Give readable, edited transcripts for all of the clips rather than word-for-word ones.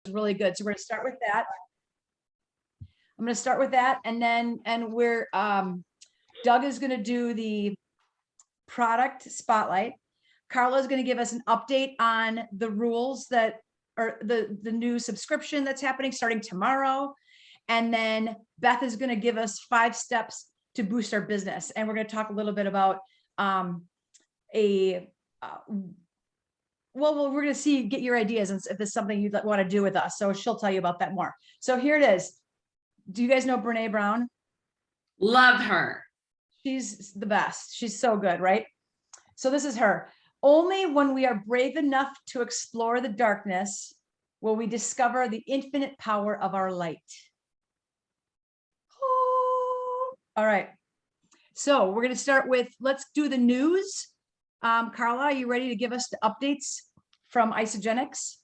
really good. So we're going to start with that. I'm going to start with that, and then we're Doug is going to do the product spotlight. Carla is going to give us an update on the rules that are the new subscription that's happening starting tomorrow. And then Beth is going to give us 5 steps to boost our business. And we're going to talk a little bit about well, we're going to get your ideas and if it's something you'd want to do with us. So she'll tell you about that more. So here it is. Do you guys know Brene Brown? Love her. She's the best. She's so good, right? So this is her. Only when we are brave enough to explore the darkness will we discover the infinite power of our light. Oh. All right. So we're going to start with, let's do the news. Carla, are you ready to give us the updates from Isagenix?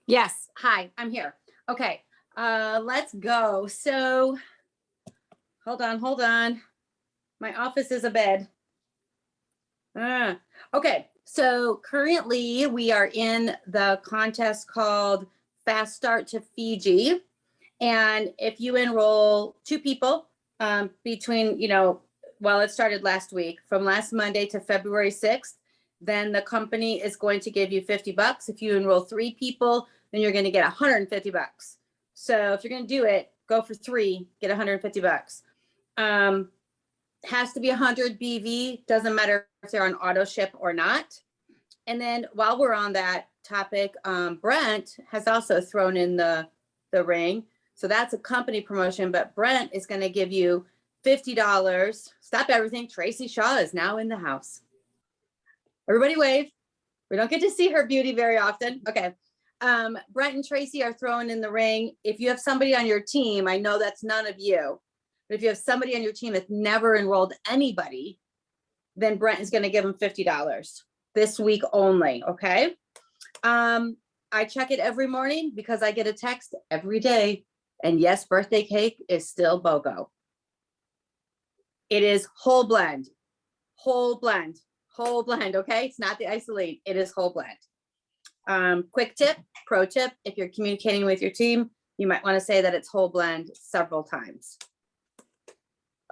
Yes. Hi, I'm here. Okay. Let's go. So hold on. My office is a bed. Okay. So currently we are in the contest called Fast Start to Fiji. And if you enroll 2 people between, well, it started last week, from last Monday to February 6th, then the company is going to give you $50. If you enroll 3 people, then you're going to get $150. So if you're going to do it, go for 3, get $150. Has to be 100 BV, doesn't matter if they're on auto ship or not. And then while we're on that topic, Brent has also thrown in the ring. So that's a company promotion, but Brent is going to give you $50. Stop everything. Tracy Shaw is now in the house. Everybody wave. We don't get to see her beauty very often. Okay. Brent and Tracy are throwing in the ring. If you have somebody on your team, I know that's none of you, but if you have somebody on your team that's never enrolled anybody, then Brent is going to give them $50 this week only. Okay. I check it every morning because I get a text every day. And yes, birthday cake is still BOGO. It is whole blend. Okay. It's not the isolate. It is whole blend. Quick tip, pro tip, if you're communicating with your team, you might want to say that it's whole blend several times.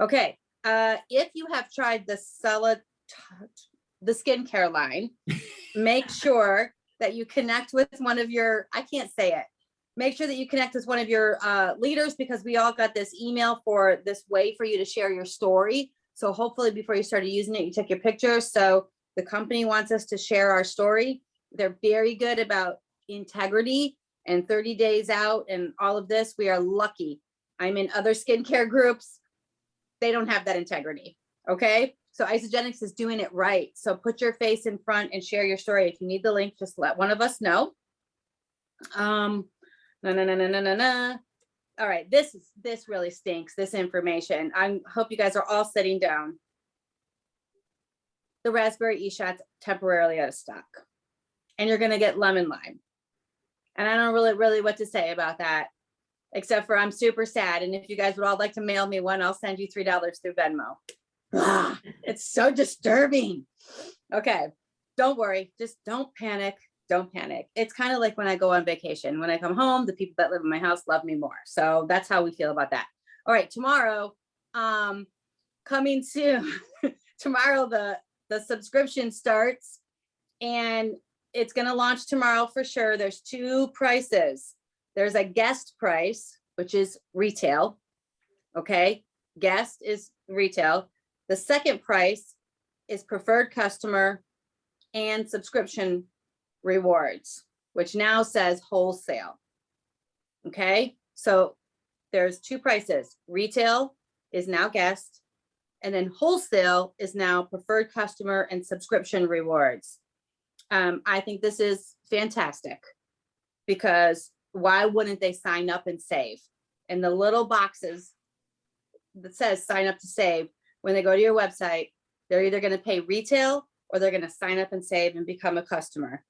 Okay. If you have tried the skincare line, make sure that you connect with one of your, I can't say it. Make sure that you connect with one of your leaders, because we all got this email for this way for you to share your story. So hopefully before you started using it, you took your pictures. So the company wants us to share our story. They're very good about integrity and 30 days out and all of this. We are lucky. I'm in other skincare groups. They don't have that integrity. Okay. So Isagenix is doing it right. So put your face in front and share your story. If you need the link, just let one of us know. No. All right. This really stinks. This information. I hope you guys are all sitting down. The raspberry e-shots temporarily out of stock, and you're going to get lemon lime. And I don't really what to say about that, except for I'm super sad. And if you guys would all like to mail me one, I'll send you $3 through Venmo. It's so disturbing. Okay. Don't worry. Just don't panic. Don't panic. It's kind of like when I go on vacation. When I come home, the people that live in my house love me more. So that's how we feel about that. All right. Tomorrow, coming soon. Tomorrow, the subscription starts, and it's going to launch tomorrow for sure. There's 2 prices. There's a guest price, which is retail. Okay. Guest is retail. The second price is preferred customer and subscription rewards, which now says wholesale. Okay. So there's 2 prices. Retail is now guest, and then wholesale is now preferred customer and subscription rewards. I think this is fantastic, because why wouldn't they sign up and save? And the little boxes that says sign up to save, when they go to your website, they're either going to pay retail or they're going to sign up and save and become a customer.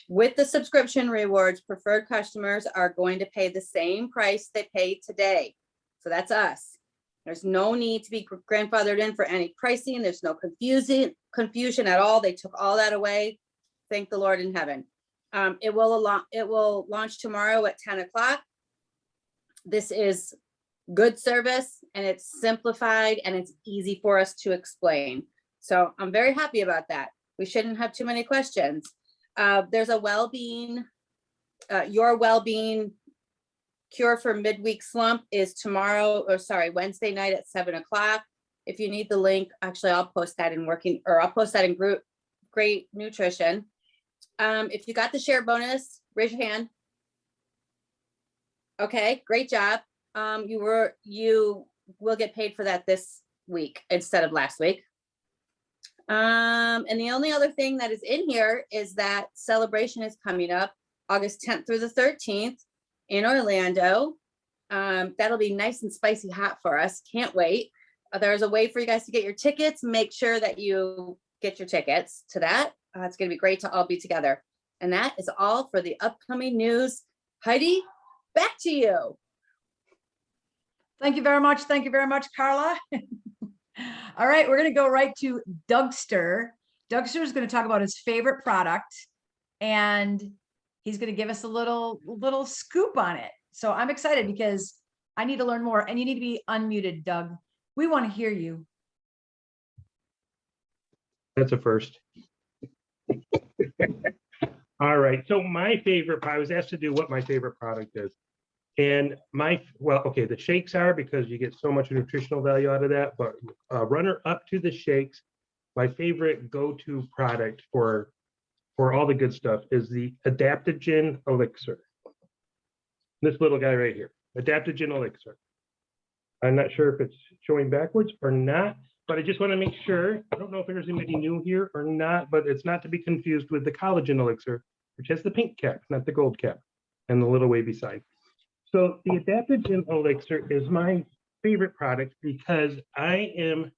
With the subscription rewards, preferred customers are going to pay the same price they pay today. So that's us. There's no need to be grandfathered in for any pricing. There's no confusion at all. They took all that away. Thank the Lord in heaven. It will launch tomorrow at 10 o'clock. This is good service, and it's simplified, and it's easy for us to explain. So I'm very happy about that. We shouldn't have too many questions. There's a well-being, your well-being cure for midweek slump is tomorrow, or sorry, Wednesday night at 7 o'clock. If you need the link, actually, I'll post that in I'll post that in group, Great Nutrition. If you got the share bonus, raise your hand. Okay, great job. You will get paid for that this week instead of last week. And the only other thing that is in here is that celebration is coming up August 10th through the 13th in Orlando. That'll be nice and spicy hot for us. Can't wait. There's a way for you guys to get your tickets. Make sure that you get your tickets to that. It's going to be great to all be together. And that is all for the upcoming news. Heidi, back to you. Thank you very much. Thank you very much, Carla. All right, we're going to go right to Dougster. Dougster is going to talk about his favorite product, and he's going to give us a little scoop on it. So I'm excited because I need to learn more, and you need to be unmuted, Doug. We want to hear you. That's a first. All right. So my favorite, I was asked to do what my favorite product is. And the shakes are, because you get so much nutritional value out of that, but runner up to the shakes, my favorite go-to product for all the good stuff is the adaptogen elixir. This little guy right here, adaptogen elixir. I'm not sure if it's showing backwards or not, but I just want to make sure. I don't know if there's anybody new here or not, but it's not to be confused with the collagen elixir, which has the pink cap, not the gold cap, and the little wavy side. So the adaptogen elixir is my favorite product because I am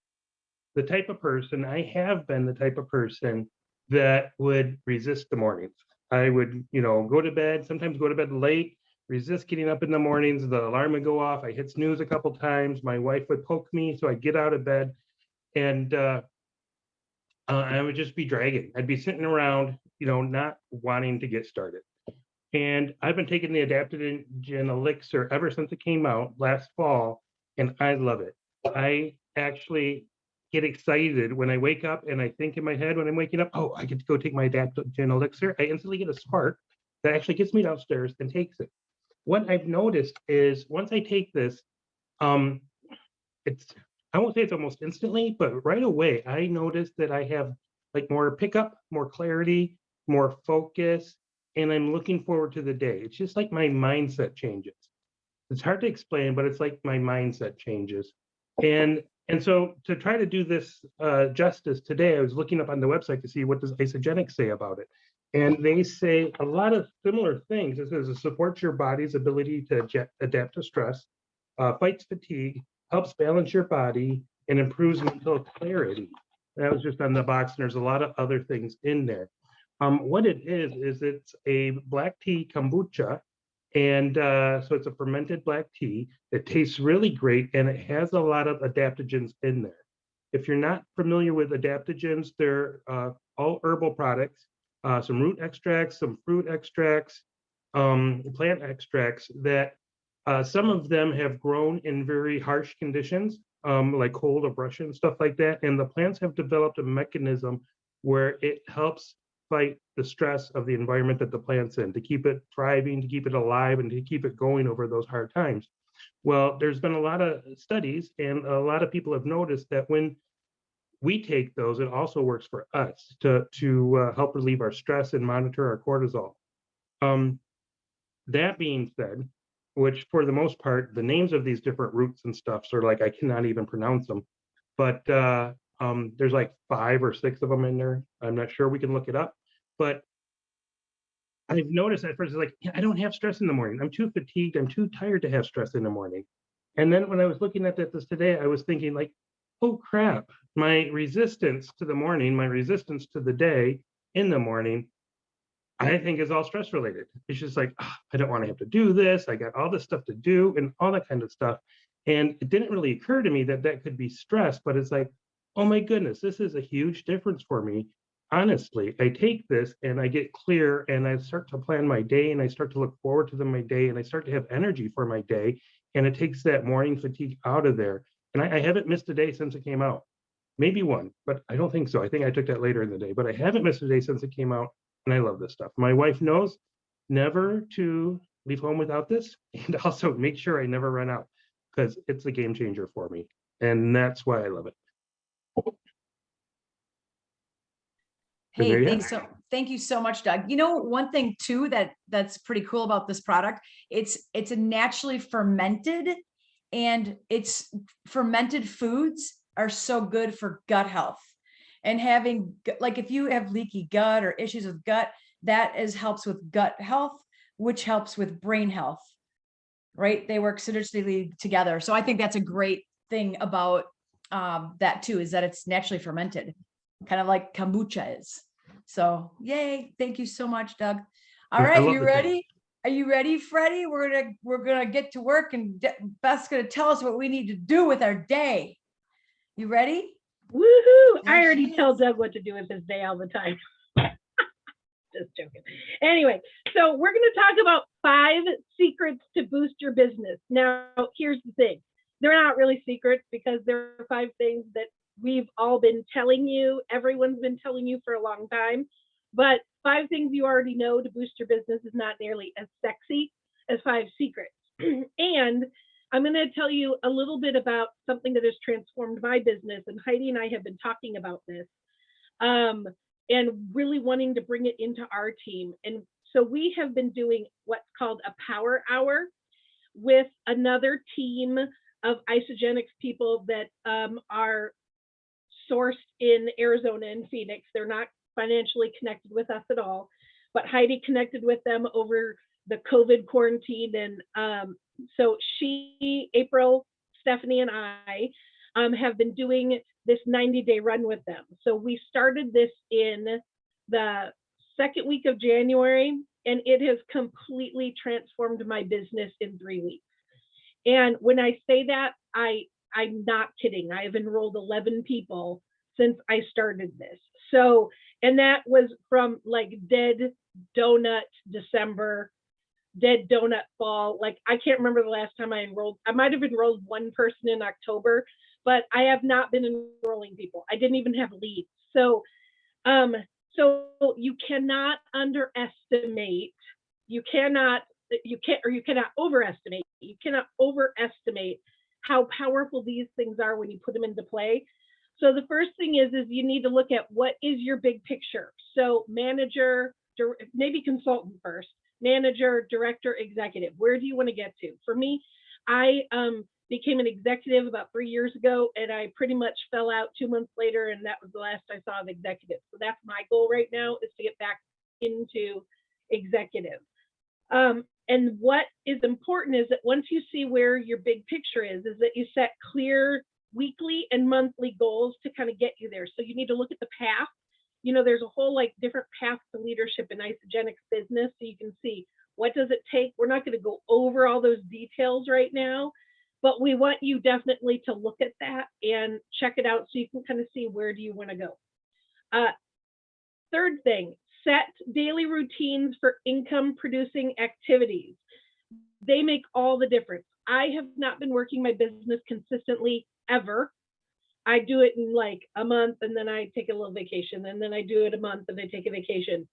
the type of person, I have been the type of person that would resist the mornings. I would, go to bed, sometimes go to bed late, resist getting up in the mornings. The alarm would go off. I hit snooze a couple times. My wife would poke me, so I'd get out of bed, and I would just be dragging. I'd be sitting around, not wanting to get started. And I've been taking the adaptogen elixir ever since it came out last fall, and I love it. I actually get excited when I wake up, and I think in my head when I'm waking up, oh, I get to go take my adaptogen elixir. I instantly get a spark that actually gets me downstairs and takes it. What I've noticed is once I take this, I won't say it's almost instantly, but right away, I noticed that I have like more pickup, more clarity, more focus, and I'm looking forward to the day. It's just like my mindset changes. It's hard to explain, but it's like my mindset changes. And so to try to do this justice today, I was looking up on the website to see what does Isogenics say about it. And they say a lot of similar things. It says it supports your body's ability to adapt to stress, fights fatigue, helps balance your body, and improves mental clarity. That was just on the box, and there's a lot of other things in there. What it is it's a black tea kombucha, and so it's a fermented black tea. It tastes really great, and it has a lot of adaptogens in there. If you're not familiar with adaptogens, they're all herbal products, some root extracts, some fruit extracts, plant extracts that some of them have grown in very harsh conditions, like cold abrasion, stuff like that. And the plants have developed a mechanism where it helps fight the stress of the environment that the plant's in, to keep it thriving, to keep it alive, and to keep it going over those hard times. Well, there's been a lot of studies, and a lot of people have noticed that when we take those, it also works for us to help relieve our stress and monitor our cortisol. That being said, which for the most part, the names of these different roots and stuffs are like, I cannot even pronounce them, but there's like 5 or 6 of them in there. I'm not sure, we can look it up, but I've noticed at first, it's like, I don't have stress in the morning. I'm too fatigued. I'm too tired to have stress in the morning. And then when I was looking at this today, I was thinking like, oh crap, my resistance to the morning, my resistance to the day in the morning, I think is all stress related. It's just like, oh, I don't want to have to do this. I got all this stuff to do and all that kind of stuff. And it didn't really occur to me that that could be stress, but it's like, oh my goodness, this is a huge difference for me. honestly, I take this and I get clear and I start to plan my day and I start to look forward to my day and I start to have energy for my day. And it takes that morning fatigue out of there. And I haven't missed a day since it came out. Maybe one, but I don't think so. I think I took that later in the day, but I haven't missed a day since it came out. And I love this stuff. My wife knows never to leave home without this, and also make sure I never run out because it's a game changer for me. And that's why I love it. And there Hey, you have it. thank you so much, Doug. You know, one thing too that's pretty cool about this product, it's a naturally fermented, and it's fermented foods are so good for gut health. And having like if you have leaky gut or issues with gut, that helps with gut health, which helps with brain health. Right? They work synergistically together. So I think that's a great thing about that too, is that it's naturally fermented, kind of like kombucha is. So yay. Thank you so much, Doug. All Yeah, I right, love you the ready? taste. Are you ready, Freddie? We're gonna get to work, and Beth's gonna tell us what we need to do with our day. You ready? Woohoo! There I she already tell is. Doug what to do with his day all the time. Just joking. Anyway, so we're going to talk about 5 secrets to boost your business. Now, here's the thing. They're not really secrets because there are 5 things that we've all been telling you. Everyone's been telling you for a long time. But 5 things you already know to boost your business is not nearly as sexy as 5 secrets. And I'm going to tell you a little bit about something that has transformed my business. And Heidi and I have been talking about this. And really wanting to bring it into our team. And so we have been doing what's called a power hour with another team of Isogenics people that are sourced in Arizona and Phoenix. They're not financially connected with us at all, but Heidi connected with them over the COVID quarantine. And so she, April, Stephanie, and I have been doing this 90-day run with them. So we started this in the second week of January, and it has completely transformed my business in 3 weeks. And when I say that, I'm not kidding. I have enrolled 11 people since I started this. So, and that was from like dead donut December, dead donut fall. Like, I can't remember the last time I enrolled. I might have enrolled 1 person in October, but I have not been enrolling people. I didn't even have leads. So, so you cannot overestimate. You cannot overestimate how powerful these things are when you put them into play. So the first thing is you need to look at what is your big picture. So manager, maybe consultant first, manager, director, executive. Where do you want to get to? For me, I became an executive about 3 years ago, and I pretty much fell out 2 months later, and that was the last I saw of executive. So that's my goal right now, is to get back into executive. And what is important is that once you see where your big picture is that you set clear weekly and monthly goals to kind of get you there. So you need to look at the path. You know, there's a whole like different paths to leadership in Isogenics business. So you can see, what does it take? We're not going to go over all those details right now, but we want you definitely to look at that and check it out so you can kind of see, where do you want to go? Third thing, set daily routines for income producing activities. They make all the difference. I have not been working my business consistently ever. I do it in like a month, and then I take a little vacation, and then I do it a month and I take a vacation.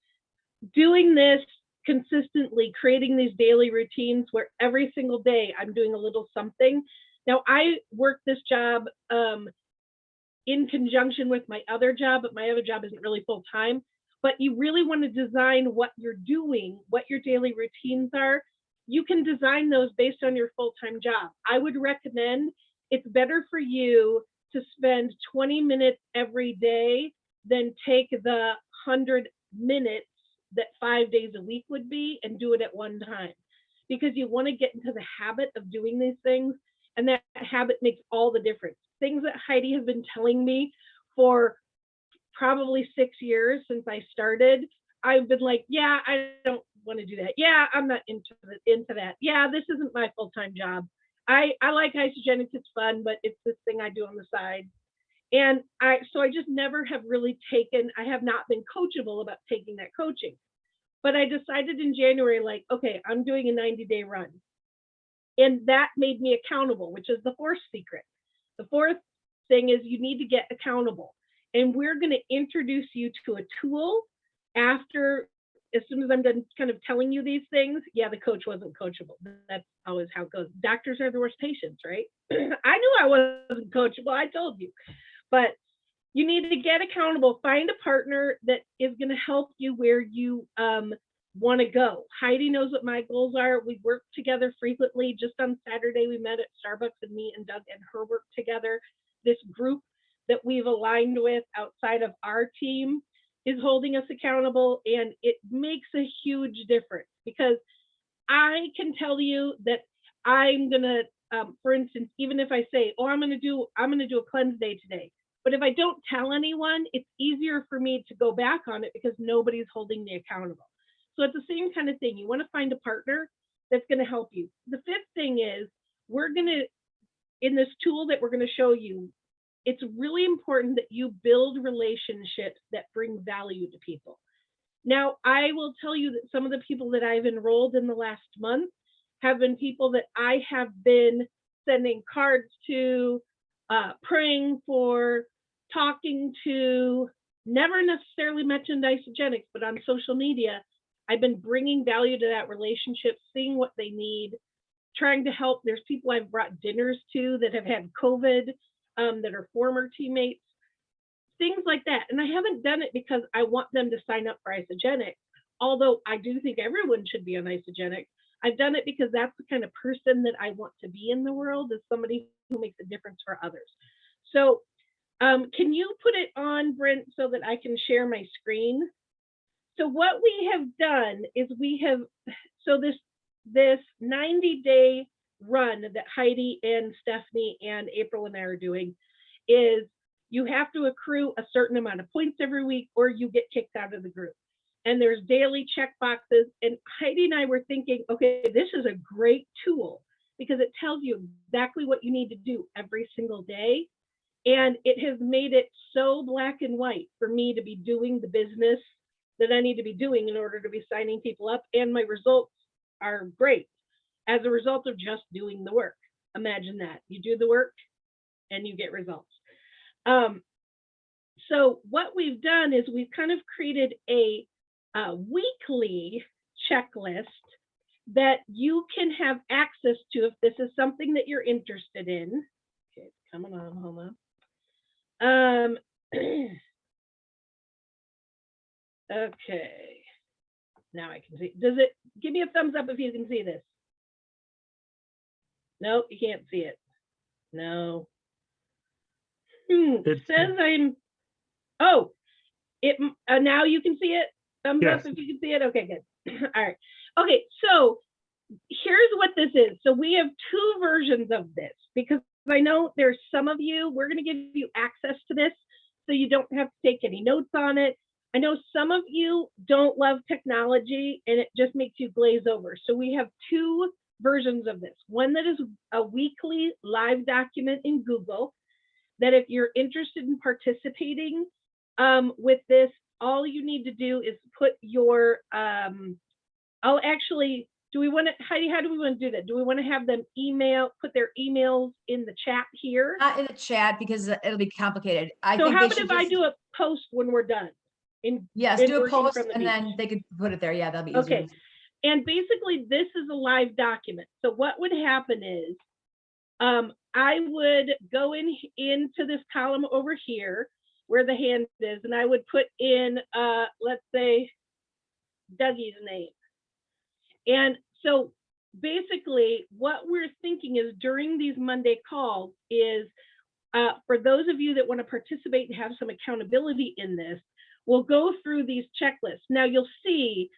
Doing this consistently, creating these daily routines where every single day I'm doing a little something. Now, I work this job in conjunction with my other job, but my other job isn't really full time. But you really want to design what you're doing, what your daily routines are. You can design those based on your full-time job. I would recommend, it's better for you to spend 20 minutes every day than take the 100 minutes that 5 days a week would be and do it at one time. Because you want to get into the habit of doing these things, and that habit makes all the difference. Things that Heidi has been telling me for probably 6 years since I started, I've been like, yeah, I don't want to do that. Yeah, I'm not into that. Yeah, this isn't my full-time job. I like Isogenics, it's fun, but it's this thing I do on the side. And so I just never have really I have not been coachable about taking that coaching. But I decided in January, like, okay, I'm doing a 90-day run. And that made me accountable, which is the fourth secret. The fourth thing is you need to get accountable. And we're going to introduce you to a tool after, as soon as I'm done kind of telling you these things. Yeah, the coach wasn't coachable. That's always how it goes. Doctors are the worst patients, right? I knew I wasn't coachable. I told you. But you need to get accountable. Find a partner that is going to help you where you want to go. Heidi knows what my goals are. We work together frequently. Just on Saturday, we met at Starbucks, and me and Doug and her work together. This group that we've aligned with outside of our team is holding us accountable, and it makes a huge difference, because I can tell you that I'm going to, for instance, even if I say, oh, I'm going to do a cleanse day today. But if I don't tell anyone, it's easier for me to go back on it because nobody's holding me accountable. So it's the same kind of thing. You want to find a partner that's going to help you. The fifth thing is, we're going to, in this tool that we're going to show you, it's really important that you build relationships that bring value to people. Now, I will tell you that some of the people that I've enrolled in the last month have been people that I have been sending cards to, praying for, talking to, never necessarily mentioned Isogenics, but on social media, I've been bringing value to that relationship, seeing what they need, trying to help. There's people I've brought dinners to that have had COVID, that are former teammates, things like that. And I haven't done it because I want them to sign up for Isogenics, although I do think everyone should be on Isogenics. I've done it because that's the kind of person that I want to be in the world, is somebody who makes a difference for others. So can you put it on, Brent, so that I can share my screen? So what we have done is so this 90-day run that Heidi and Stephanie and April and I are doing is, you have to accrue a certain amount of points every week or you get kicked out of the group. And there's daily check boxes. And Heidi and I were thinking, okay, this is a great tool because it tells you exactly what you need to do every single day. And it has made it so black and white for me to be doing the business that I need to be doing in order to be signing people up. And my results are great as a result of just doing the work. Imagine that. You do the work and you get results. So what we've done is we've kind of created a weekly checklist that you can have access to if this is something that you're interested in. Okay, it's coming on, hold on. Okay, now I can see. Does it give me a thumbs up if you can see this? No, you can't see it. No. It says I'm, oh, it now you can see it. Thumbs up if you can see it. Okay, good. All right. Okay, so here's what this is. So we have two versions of this because I know there's some of you, we're going to give you access to this so you don't have to take any notes on it. I know some of you don't love technology and it just makes you glaze over. So we have two versions of this. One that is a weekly live document in Google, that if you're interested in participating with this, all you need to do is put your, I'll actually, do we want to, Heidi, how do we want to do that? Do we want to have them put their emails in the chat here? Not in the chat because it'll be complicated. So how about if I do a post when we're done? Yes, do a post and then they could put it there. Yeah, that'll be easier. Okay. And basically this is a live document. So what would happen is, I would go into this column over here where the hand is, and I would put in, let's say, Dougie's name. And so basically what we're thinking is during these Monday calls is, for those of you that want to participate and have some accountability in this, we'll go through these checklists. Now you'll see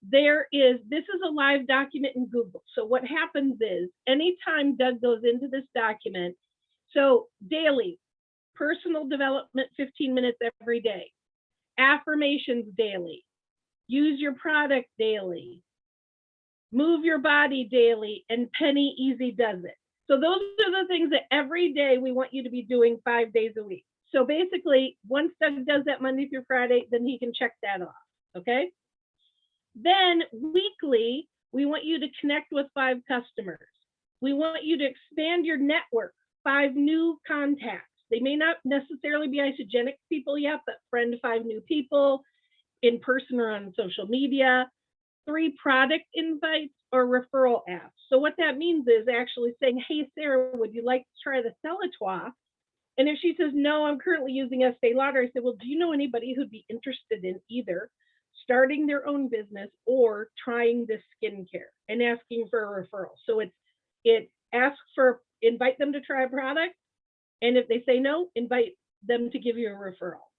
this is a live document in Google. So what happens is anytime Doug goes into this document, so daily, personal development, 15 minutes every day, affirmations daily, use your product daily, move your body daily, and Penny Easy does it. So those are the things that every day we want you to be doing 5 days a week. So basically, once Doug does that Monday through Friday, then he can check that off, okay? Then weekly, we want you to connect with 5 customers. We want you to expand your network, 5 new contacts. They may not necessarily be Isogenics people yet, but friend 5 new people in person or on social media, 3 product invites or referral apps. So what that means is actually saying, hey, Sarah, would you like to try the Celatois? And if she says, no, I'm currently using Estee Lauder, I say, well, do you know anybody who'd be interested in either starting their own business or trying this skincare, and asking for a referral? So it asks for, invite them to try a product. And if they say no, invite them to give you a referral.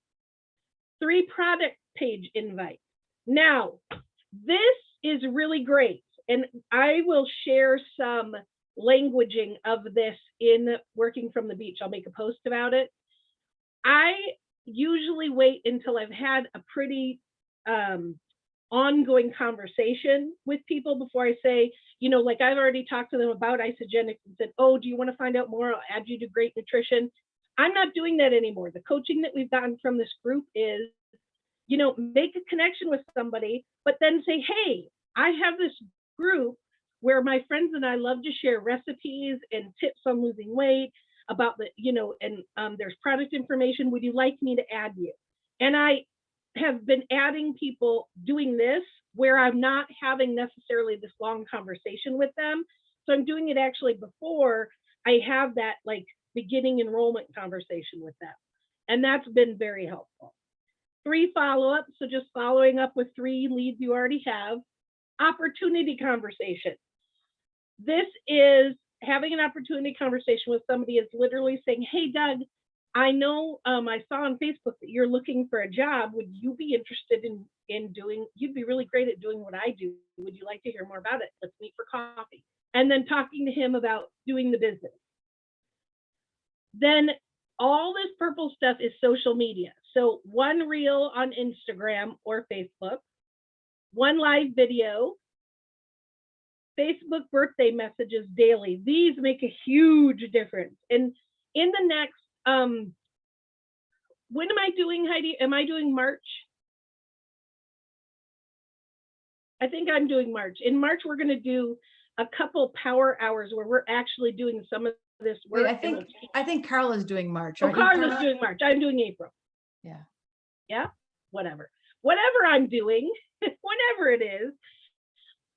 3 product page invites. Now, this is really great. And I will share some languaging of this in Working from the Beach. I'll make a post about it. I usually wait until I've had a pretty ongoing conversation with people before I say, you know, like I've already talked to them about Isogenics and said, oh, do you want to find out more? I'll add you to Great Nutrition. I'm not doing that anymore. The coaching that we've gotten from this group is, you know, make a connection with somebody, but then say, hey, I have this group where my friends and I love to share recipes and tips on losing weight about the, you know, and there's product information. Would you like me to add you? And I have been adding people doing this where I'm not having necessarily this long conversation with them. So I'm doing it actually before I have that like beginning enrollment conversation with them. And that's been very helpful. 3 follow-ups, so just following up with 3 leads you already have. Opportunity conversation. This is having an opportunity conversation with somebody is literally saying, hey, Doug, I know I saw on Facebook that you're looking for a job. Would you be interested in doing, you'd be really great at doing what I do. Would you like to hear more about it? Let's meet for coffee. And then talking to him about doing the business. Then all this purple stuff is social media. So 1 reel on Instagram or Facebook, 1 live video, Facebook birthday messages daily. These make a huge difference. And in the next, when am I doing, Heidi? Am I doing March? I think I'm doing March. In March, we're going to do a couple power hours where we're actually doing some of this work. Wait, I think Carla's doing March. Oh, aren't you, Carla's Carla? doing March. I'm doing April. Yeah. Yeah, whatever. Whatever I'm doing, whatever it is,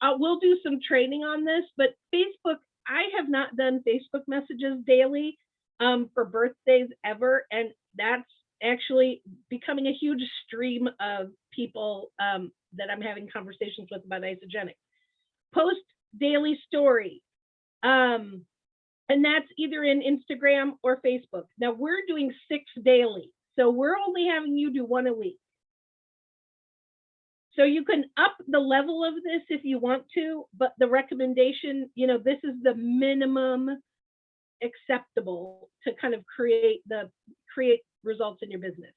we'll do some training on this. But Facebook, I have not done Facebook messages daily for birthdays ever. And that's actually becoming a huge stream of people that I'm having conversations with about Isogenics. Post daily story. And that's either in Instagram or Facebook. Now we're doing 6 daily. So we're only having you do 1 a week. So you can up the level of this if you want to, but the recommendation, you know, this is the minimum acceptable to kind of create results in your business.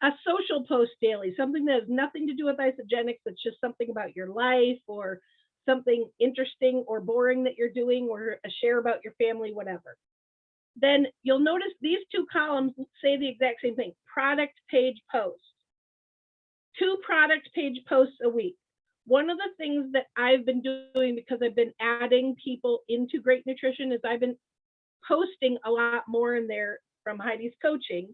A social post daily, something that has nothing to do with Isogenics. It's just something about your life or something interesting or boring that you're doing, or a share about your family, whatever. Then you'll notice these 2 columns say the exact same thing, product page posts. 2 product page posts a week. One of the things that I've been doing, because I've been adding people into Great Nutrition, is I've been posting a lot more in there from Heidi's coaching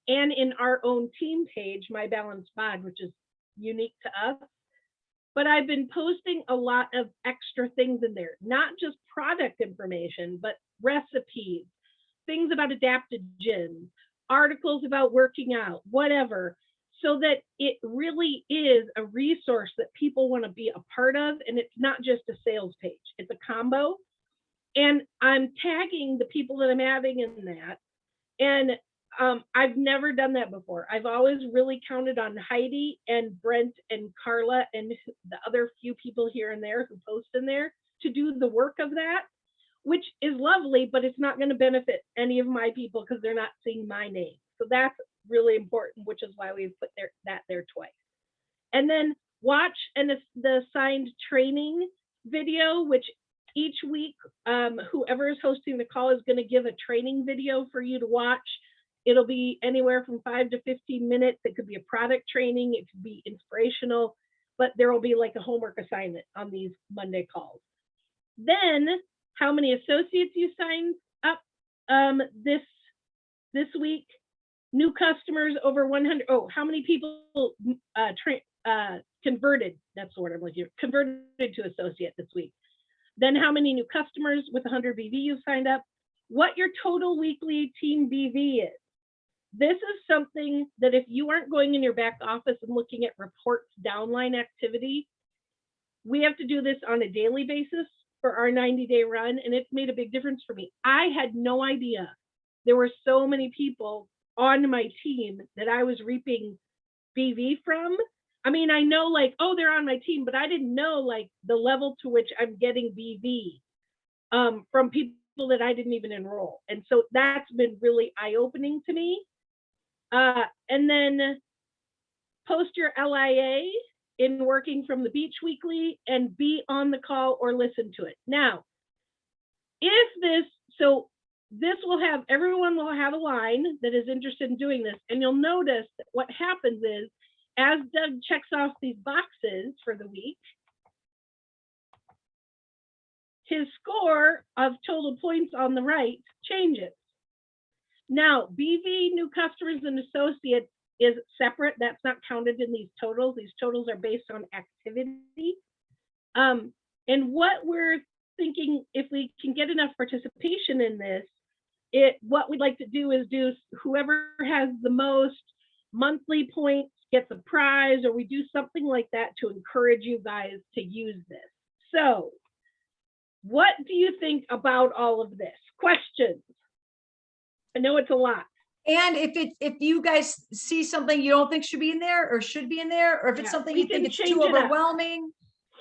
and in our own team page, My Balanced Bod, which is unique to us. But I've been posting a lot of extra things in there, not just product information, but recipes, things about adaptogens, articles about working out, whatever, so that it really is a resource that people want to be a part of. And it's not just a sales page, it's a combo. And I'm tagging the people that I'm adding in that. And I've never done that before. I've always really counted on Heidi and Brent and Carla and the other few people here and there who post in there to do the work of that, which is lovely, but it's not going to benefit any of my people because they're not seeing my name. So that's really important, which is why we've put that there twice. And then watch the assigned training video, which each week, whoever is hosting the call is going to give a training video for you to watch. It'll be anywhere from 5 to 15 minutes. It could be a product training. It could be inspirational, but there will be like a homework assignment on these Monday calls. Then how many associates you signed up this week? New customers over 100. Oh, how many people converted? That's the word I'm looking for. Converted to associate this week. Then how many new customers with 100 BV you signed up? What your total weekly team BV is. This is something that if you aren't going in your back office and looking at reports downline activity, we have to do this on a daily basis for our 90-day run, and it's made a big difference for me. I had no idea there were so many people on my team that I was reaping BV from. I mean, I know like, oh, they're on my team, but I didn't know like the level to which I'm getting BV from people that I didn't even enroll. And so that's been really eye-opening to me. And then post your LIA in working from the beach weekly and be on the call or listen to it. Now, this will have, everyone will have a line that is interested in doing this. And you'll notice that what happens is, as Doug checks off these boxes for the week, his score of total points on the right changes. Now, BV, new customers and associates is separate. That's not counted in these totals. These totals are based on activity. And what we're thinking, if we can get enough participation in this, what we'd like to do is whoever has the most monthly points gets a prize, or we do something like that to encourage you guys to use this. So what do you think about all of this? Questions? I know it's a lot. And if you guys see something you don't think should be in there, or should be in there, or if it's Yeah, something we you think can it's change too it up. overwhelming,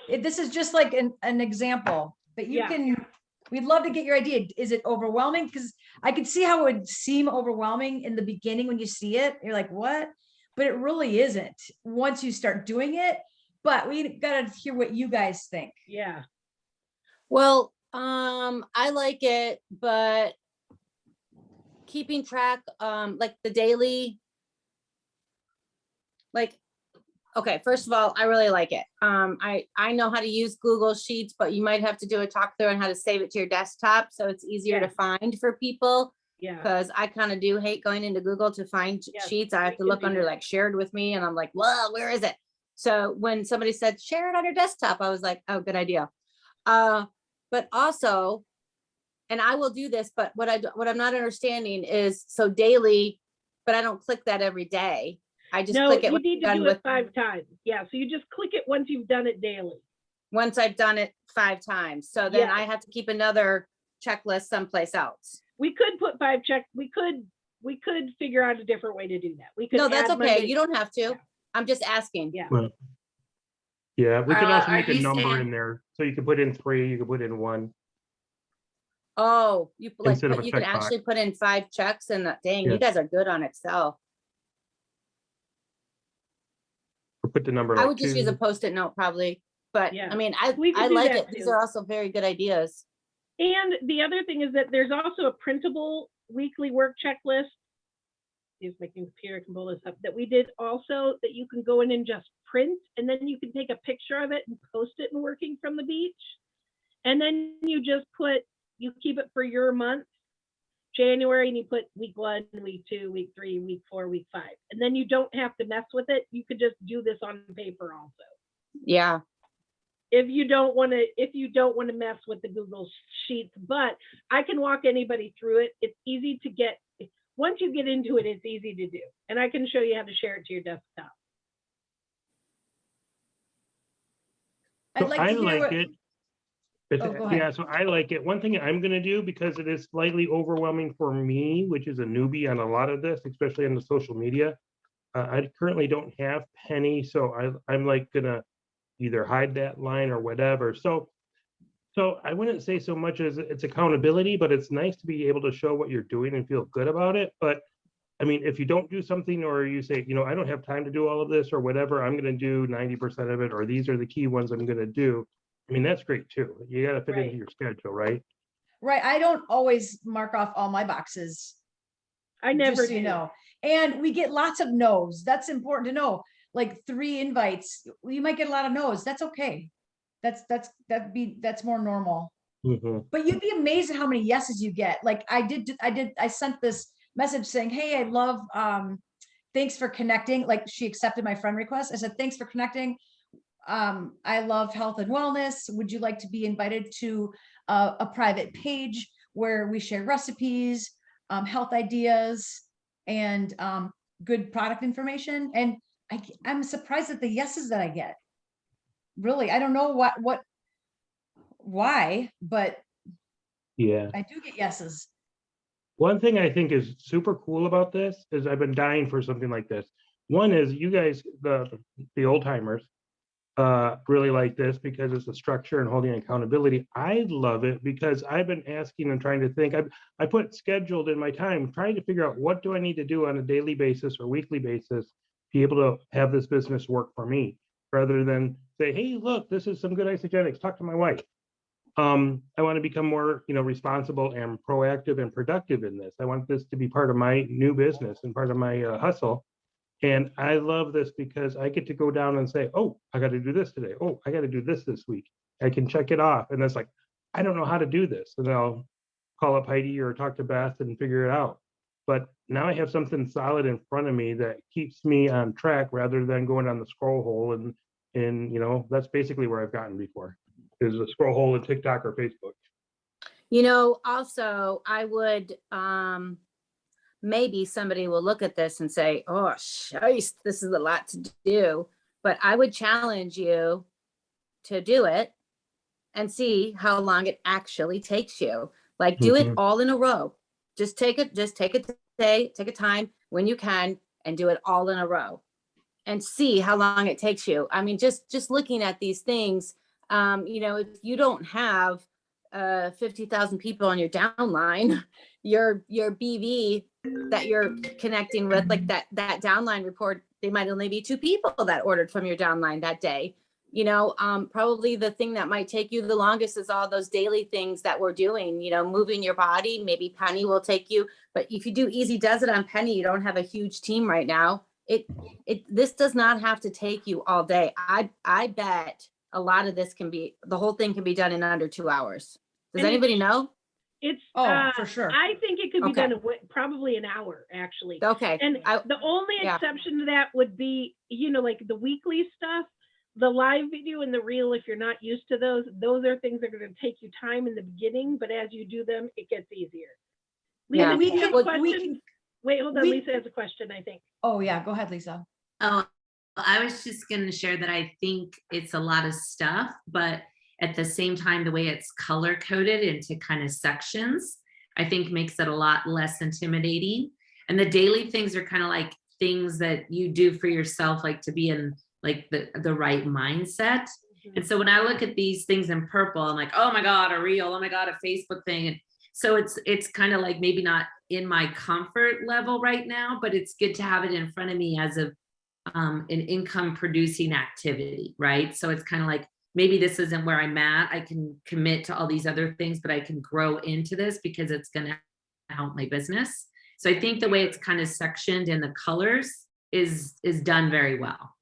this is just like an example, but you Yeah. can, we'd love to get your idea. Is it overwhelming? Because I could see how it would seem overwhelming in the beginning when you see it. You're like, what? But it really isn't once you start doing it. But we gotta hear what you guys think. Yeah. Well, I like it, but keeping track, like the daily, like, okay, first of all, I really like it. I know how to use Google Sheets, but you might have to do a talk through on how to save it to your desktop, so it's easier Yeah. to find for people. Yeah. Because I kind of do hate going into Google to find Yes, sheets. I have we to can look do under that. like shared with me, and I'm like, well, where is it? So when somebody said share it on your desktop, I was like, oh, good idea. But also, and I will do this, but what I'm not understanding is, so daily, but I don't click that every day. I just No, click it you when need I'm to done do it with, 5 times. Yeah, so you just click it once you've done it daily. once I've done it 5 times. So then I Yes. have to keep another checklist someplace else. We could put 5 checks. We could figure out a different way to do that. We could No, that's add okay. Monday- You don't have to. Yeah. I'm just asking. Yeah. Well, yeah, we can Carla, also are make a you number saying- in there. So you can put in 3, you can put in 1. Oh, you like, Instead of but a you can checkbox. actually put in 5 checks, and dang, you Yeah. guys are good on Excel. Or put the number I like would just use a 2. Post-it note probably, but Yeah. I mean, We could I do like that it. These too. are also very good ideas. And the other thing is that there's also a printable weekly work checklist. See if my computer can pull this up, that we did also, that you can go in and just print, and then you can take a picture of it and post it in Working from the Beach. And then you just you keep it for your month, January, and you put week 1, week 2, week 3, week 4, week 5. And then you don't have to mess with it. You could just do this on paper also. Yeah. If you don't want to mess with the Google Sheets, but I can walk anybody through it. It's easy to get, once you get into it, it's easy to do. And I can show you how to share it to your desktop. I'd So like I to hear like what, it. Oh, go ahead. Yeah, so I like it. One thing I'm gonna do, because it is slightly overwhelming for me, which is a newbie on a lot of this, especially on the social media. I currently don't have Penny, so I'm like gonna either hide that line or whatever. So I wouldn't say so much as it's accountability, but it's nice to be able to show what you're doing and feel good about it. But I mean, if you don't do something, or you say, I don't have time to do all of this or whatever, I'm gonna do 90% of it, or these are the key ones I'm gonna do. I mean, that's great too. You gotta fit Right. into your schedule, right? right, I don't always mark off all my boxes I never just so you do. know. And we get lots of no's. That's important to know. Like 3 invites, you might get a lot of no's. That's okay. That's more normal. Mhm. But you'd be amazed at how many yeses you get. Like I sent this message saying, hey, I love, thanks for connecting. Like she accepted my friend request. I said, thanks for connecting. I love health and wellness. Would you like to be invited to a private page where we share recipes, health ideas, and good product information? And I'm surprised at the yeses that I get. Really, I don't know why, but Yeah. I do get yeses. One thing I think is super cool about this is I've been dying for something like this. One is you guys, the old timers, really like this because it's a structure and holding accountability. I love it because I've been asking and trying to think. I put scheduled in my time, trying to figure out what do I need to do on a daily basis or weekly basis to be able to have this business work for me, rather than say, hey, look, this is some good isogenics. Talk to my wife. I want to become more, responsible and proactive and productive in this. I want this to be part of my new business and part of my hustle. And I love this because I get to go down and say, oh, I got to do this today. Oh, I got to do this week. I can check it off. And it's like, I don't know how to do this. And I'll call up Heidi or talk to Beth and figure it out. But now I have something solid in front of me that keeps me on track rather than going on the scroll hole. And that's basically where I've gotten before, is a scroll hole in TikTok or Facebook. Also, I would, maybe somebody will look at this and say, oh, shice, this is a lot to do. But I would challenge you to do it and see how long it actually takes you. Like, do it all in a row. Just take a day, take a time when you can, and do it all in a row and see how long it takes you. I mean, just looking at these things, if you don't have 50,000 people on your downline, your BV that you're connecting with, like that downline report, they might only be 2 people that ordered from your downline that day. Probably the thing that might take you the longest is all those daily things that we're doing, moving your body. Maybe Penny will take you, but if you do Easy Does It on Penny, you don't have a huge team right now. This does not have to take you all day. I bet a lot of this the whole thing can be done in under 2 hours. Does anybody know? It's For sure. I think it could be Okay. done in probably an hour, actually. Okay. And the only exception to that would be, like the weekly stuff, the live video and the reel. If you're not used to those are things that are going to take you time in the beginning, but as you do them, it gets easier. Lisa, Yeah. do you have a question? Wait, hold on. we- Lisa has a question, I think. Oh yeah, go ahead, Lisa. Oh, I was just going to share that I think it's a lot of stuff, but at the same time, the way it's color coded into kind of sections, I think makes it a lot less intimidating. And the daily things are kind of like things that you do for yourself, like to be in like the right mindset. And so when I look at these things in purple, I'm like, oh my God, a reel, oh my God, a Facebook thing. And so it's kind of like maybe not in my comfort level right now, but it's good to have it in front of me as an income producing activity, right? So it's kind of like, maybe this isn't where I'm at. I can commit to all these other things, but I can grow into this because it's going to help my business. So I think the way it's kind of sectioned in the colors is done very well.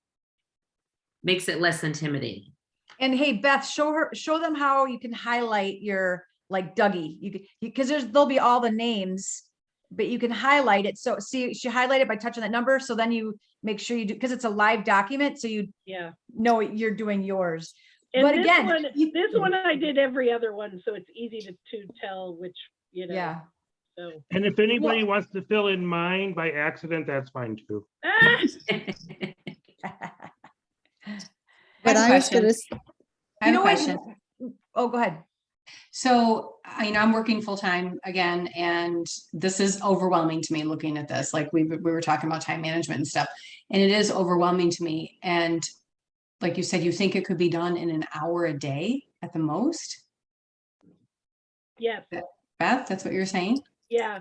Makes it less intimidating. And hey, Beth, show them how you can highlight your, like Dougie, because there'll be all the names, but you can highlight it. So see, she highlighted by touching that number. So then you make sure you do, because it's a live document. So you know you're doing yours. And but this again, this one I did every other one, so it's easy to tell which, Yeah. So. And if anybody wants to fill in mine by accident, that's fine too. But I was question. gonna, I have a what? question. Oh, go ahead. So, I'm working full time again, and this is overwhelming to me looking at this. Like we were talking about time management and stuff, and it is overwhelming to me. And like you said, you think it could be done in an hour a day at the most? Yes. Beth, that's what you're saying? Yeah.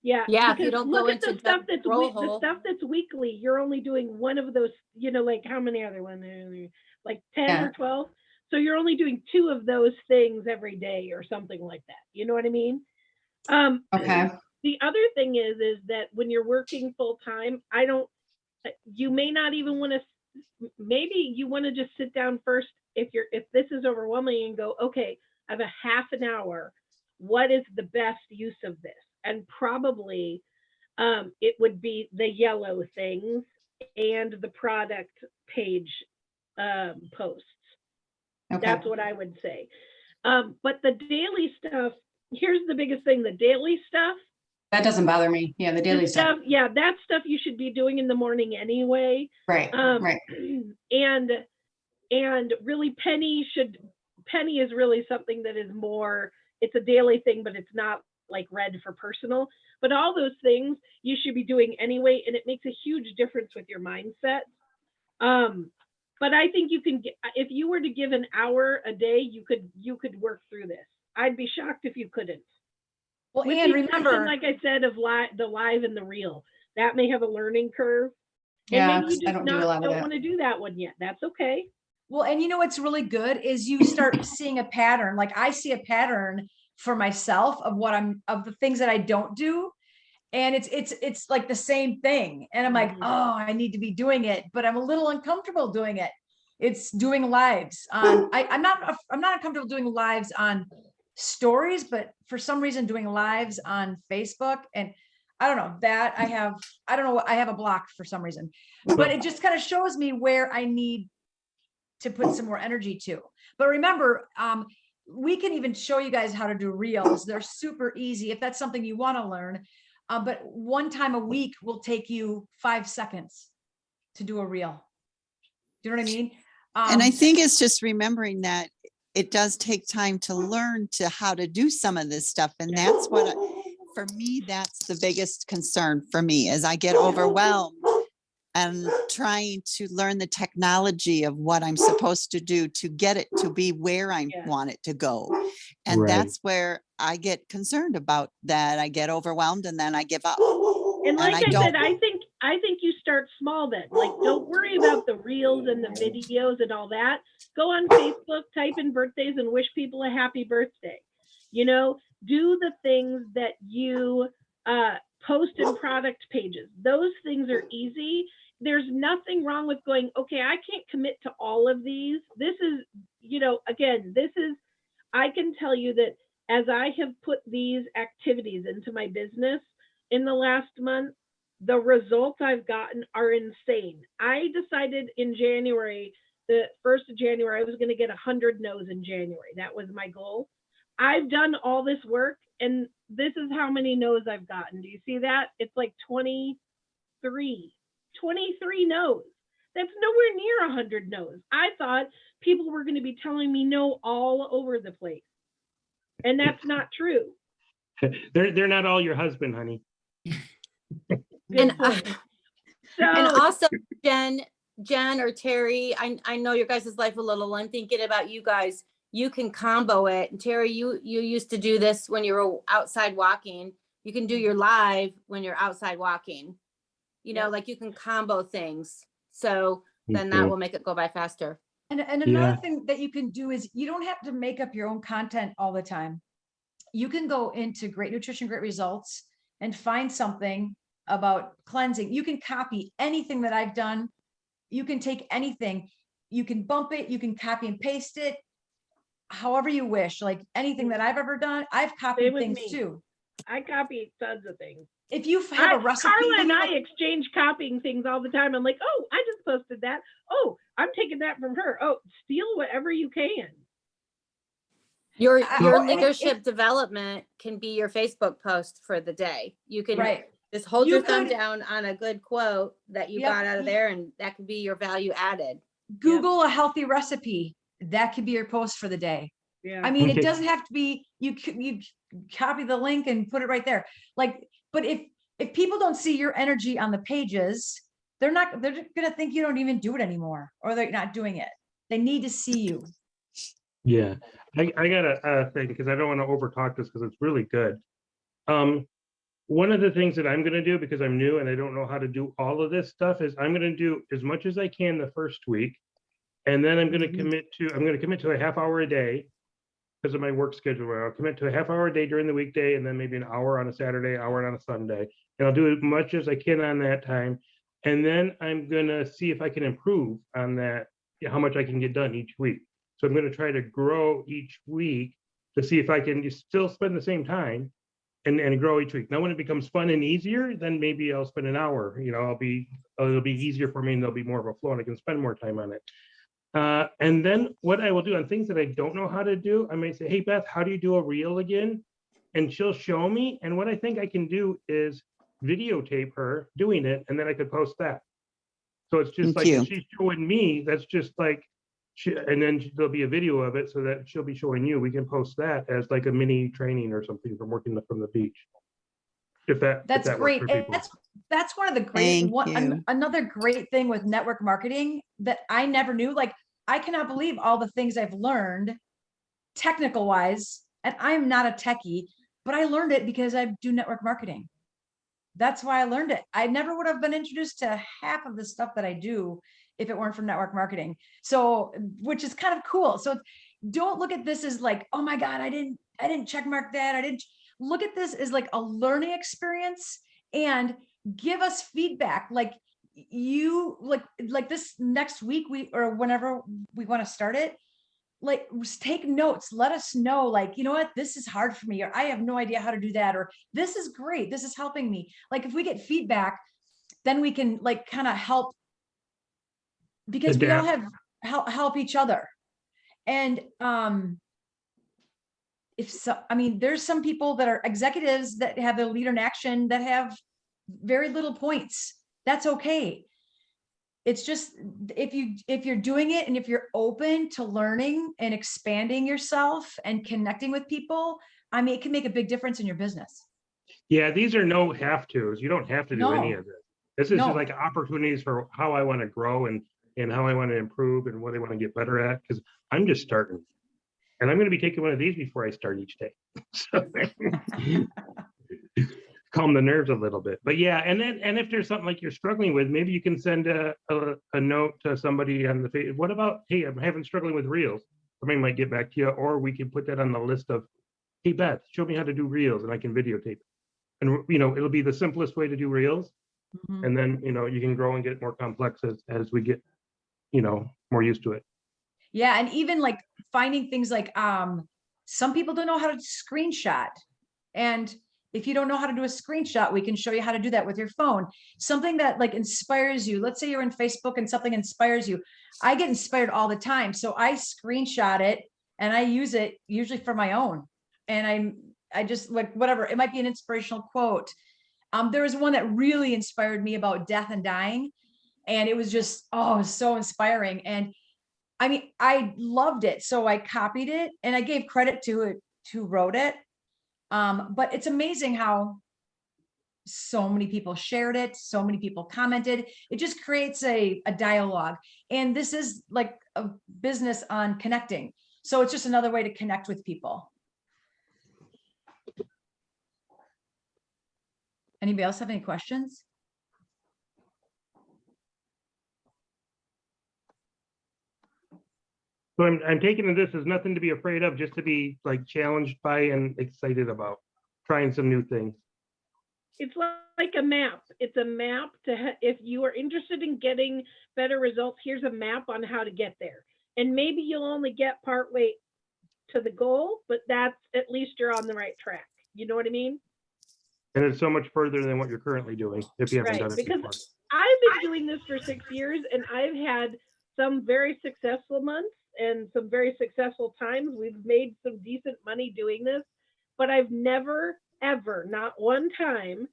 Yeah. Yeah, if you because don't look go at the into stuff the that's roll the hole. stuff that's weekly, you're only doing one of those, like how many other ones? Like 10 or 12. So you're only doing 2 of those things every day or something like that. You know what I mean? Okay. the other thing is that when you're working full time, you may not even want to, maybe you want to just sit down first if this is overwhelming and go, okay, I have a half an hour. What is the best use of this? And probably it would be the yellow things and the product page posts. Okay, That's what I would say. But the daily stuff, here's the biggest thing, the daily stuff. that doesn't bother me. Yeah, the daily stuff. Yeah, that stuff you should be doing in the morning anyway. Right, right. And really Penny is really something that is more, it's a daily thing, but it's not like read for personal. But all those things you should be doing anyway, and it makes a huge difference with your mindset. But I think you can get, if you were to give an hour a day, you could work through this. I'd be shocked if you couldn't. Well, With and the exception, remember, like I said, of the live and the reel, that may have a learning curve. And Yeah, maybe you 'cause I just don't do a lot of don't that. want to do that one yet. That's okay. well, and you know what's really good is you start seeing a pattern. Like I see a pattern for myself of of the things that I don't do. And it's like the same thing. And I'm like, Mhm. oh, I need to be doing it, but I'm a little uncomfortable doing it. It's doing lives on, I'm not uncomfortable doing lives on stories, but for some reason doing lives on Facebook, and I don't know that I don't know what I have a block for some reason, but it just kind of shows me where I need to put some more energy to. But remember, we can even show you guys how to do reels. They're super easy if that's something you want to learn. But one time a week will take you 5 seconds to do a reel. Do you know what I mean? And I think it's just remembering that it does take time to learn to how to do some of this stuff. And that's what, for me, that's the biggest concern for me, is I get overwhelmed and trying to learn the technology of what I'm supposed to do to get it to be where I Yeah. want it to go. And Right. that's where I get concerned about that. I get overwhelmed and then I give up. And like I I don't- said, I think you start small then. Like, don't worry about the reels and the videos and all that. Go on Facebook, type in birthdays and wish people a happy birthday. You know, do the things that you post in product pages. Those things are easy. There's nothing wrong with going, okay, I can't commit to all of these. This is, you know, again, I can tell you that as I have put these activities into my business in the last month, the results I've gotten are insane. I decided in January, the 1st of January, I was going to get 100 no's in January. That was my goal. I've done all this work, and this is how many no's I've gotten. Do you see that? It's like 23 no's. That's nowhere near 100 no's. I thought people were going to be telling me no all over the place. And that's not true. They're not all your husband, honey. Good And point. And So, also, Jen or Terry, I know your guys' life a little. I'm thinking about you guys. You can combo it. And Terry, you used to do this when you were outside walking. You can do your live when you're outside walking. You know, Yep. like you can combo things. So then that will make it go by faster. And another Yeah. thing that you can do is you don't have to make up your own content all the time. You can go into Great Nutrition, Great Results and find something about cleansing. You can copy anything that I've done. You can take anything, you can bump it, you can copy and paste it, however you wish. Like anything that I've ever done, I've copied with things me. too. I copy tons of things. If you have a recipe, Carla that and you I like- exchange copying things all the time. I'm like, oh, I just posted that. Oh, I'm taking that from her. Oh, steal whatever you can. Your and if- leadership development can be your Facebook post for the day. You can right. just hold You your thumb could- down on a good quote that you Yep. got out of there, and that could be your value added. Google a healthy recipe. That could be your post for the day. Yeah. I mean, it Okay. doesn't have to be, you copy the link and put it right there. Like, but if people don't see your energy on the pages, they're gonna think you don't even do it anymore, or they're not doing it. They need to see you. Yeah, I got a thing, because I don't want to overtalk this because it's really good. One of the things that I'm going to do, because I'm new and I don't know how to do all of this stuff, is I'm going to do as much as I can the first week. And then I'm going to commit to a half hour a day because of my work schedule, where I'll commit to a half hour a day during the weekday and then maybe an hour on a Saturday, hour on a Sunday. And I'll do as much as I can on that time. And then I'm gonna see if I can improve on that, how much I can get done each week. So I'm gonna try to grow each week to see if I can just still spend the same time and grow each week. Now, when it becomes fun and easier, then maybe I'll spend an hour, it'll be easier for me and there'll be more of a flow and I can spend more time on it. And then what I will do on things that I don't know how to do, I might say, hey, Beth, how do you do a reel again? And she'll show me. And what I think I can do is videotape her doing it, and then I could post that. So it's just Thank like, you. if she's showing me, that's just like, and then there'll be a video of it so that she'll be showing you. We can post that as like a mini training or something from working from the beach. If that That's works great. for And people. that's one of the Thank you. another great thing with network marketing that I never knew. Like, I cannot believe all the things I've learned technical wise, and I'm not a techie, but I learned it because I do network marketing. That's why I learned it. I never would have been introduced to half of the stuff that I do if it weren't for network marketing. So, which is kind of cool. So don't look at this as like, oh my God, I didn't check mark that. I didn't look at this as like a learning experience, and give us feedback. Like this next week, or whenever we want to start it, like, just take notes, let us know, like, you know what, this is hard for me, or I have no idea how to do that, or this is great, this is helping me. Like, if we get feedback, then we can like kind of help, because we all Adapt. have help each other. And if so, I mean, there's some people that are executives that have their leader in action that have very little points. That's okay. It's just, if you're doing it and if you're open to learning and expanding yourself and connecting with people, I mean, it can make a big difference in your business. Yeah, these are no have tos. You don't have to do any No. of this. This is No. just like opportunities for how I want to grow and how I want to improve and what I want to get better at, because I'm just starting. And I'm going to be taking one of these before I start each day. So, calm the nerves a little bit. But yeah, and if there's something like you're struggling with, maybe you can send a note to somebody on the face. What about, hey, I'm having struggling with reels. Somebody might get back to you, or we can put that on the list of, hey, Beth, show me how to do reels, and I can videotape it. And it'll be the simplest way to do reels. Mhm. And then you can grow and get more complex as we get more used to it. Yeah, and even like finding things like some people don't know how to screenshot, and if you don't know how to do a screenshot, we can show you how to do that with your phone. Something that like inspires you. Let's say you're in Facebook and something inspires you. I get inspired all the time, so I screenshot it and I use it usually for my own. And I just like, whatever, it might be an inspirational quote. There was one that really inspired me about death and dying, and it was just, oh, it was so inspiring. And I mean, I loved it. So I copied it and I gave credit to it, who wrote it. But it's amazing how so many people shared it, so many people commented. It just creates a dialogue. And this is like a business on connecting. So it's just another way to connect with people. Anybody else have any questions? So I'm taking this as nothing to be afraid of, just to be like challenged by and excited about trying some new things. It's like a map. It's a map if you are interested in getting better results, here's a map on how to get there. And maybe you'll only get partway to the goal, but that's, at least you're on the right track. You know what I mean? And it's so much further than what you're currently doing if you haven't Right, done it because before. I've been doing this for 6 years, and I've had some very successful months and some very successful times. We've made some decent money doing this, but I've never, ever, not one time,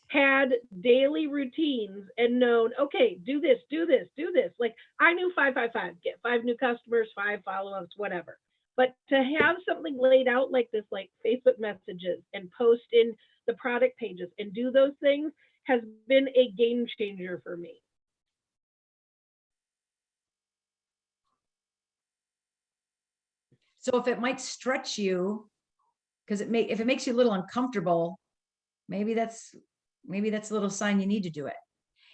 had daily routines and known, okay, do this, do this, do this. Like, I knew 555, get 5 new customers, 5 follow-ups, whatever. But to have something laid out like this, like Facebook messages and post in the product pages and do those things, has been a game changer for me. So if it might stretch you, because if it makes you a little uncomfortable, maybe that's a little sign you need to do it.